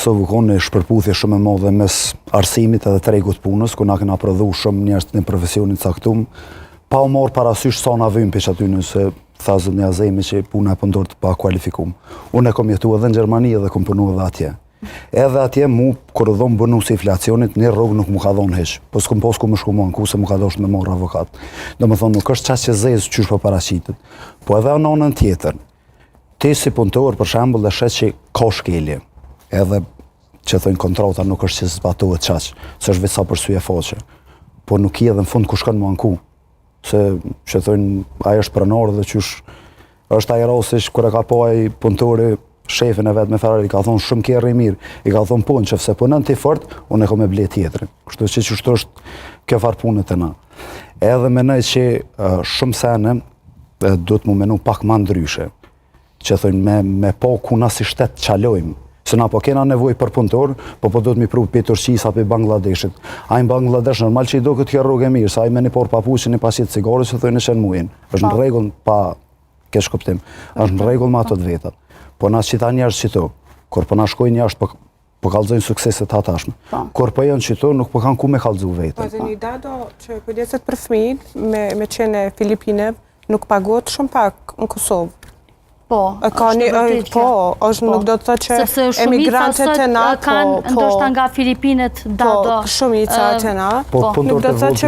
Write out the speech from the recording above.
Kosovë ka një shpërputhje shumë e madhe mes arsimit edhe tregut punës, ku na kena prodhu shumë njerëz në profesionin caktuar, pa u marrë parasysh sa na vjen pesh aty nëse tha zotni Azemi që puna e punëtor të pa kualifikuar. Unë kam jetuar edhe në Gjermani edhe kam punuar edhe atje. Edhe atje mu kur dhon bonusi inflacionit, një rrugë nuk më ka dhënë hiç. Po s'kam pas ku më shkuan, ku se më ka dashur me marr avokat. Domethënë nuk është çast që zez qysh po paraqitet. Po edhe në anën tjetër. Ti si punëtor për shembull e shes që ka shkelje. Edhe që thonë kontrata nuk është që zbatohet çaq, s'është vetë sa për sy e faqe. Po nuk i edhe në fund ku shkon më anku. Se që thonë ai është pronar dhe qysh është ai rasti kur e ka pa ai punëtori shefin e vetë me Ferrari, ka thonë shumë kjerë i mirë, i ka thonë punë, që fse punën ti fort, unë e kom e ble tjetërin. Kështu që qështu është kjo farë punët e na. Edhe menoj që shumë sene duhet mu menu pak ma ndryshe, që thonë me po ku na si shtetë qalojmë, se na po kena nevoj për punëtor, po duhet mi pru për Turqis apo i Bangladeshit. A i Bangladesh normal që i do këtë kjo rrugë e mirë, sa i me një por papuqin, një pasit cigare, që thonë në shenë muin. Është në regull pa kesh kuptim, është në regull ma të vetat. Po na qita njerës qito, kur po na shkojnë jashtë po kalzojnë sukseset hatashme. Kur po janë qito, nuk po kanë ku me kalzu vetë. Po dhe një dado që kujdeset për fëmijët me qene Filipinev nuk paguat shumë pak në Kosovë. Po, është nuk do të thë që emigrantët e na, kanë ndoshta nga Filipinet dado. Po, shumica të na, nuk do të thë që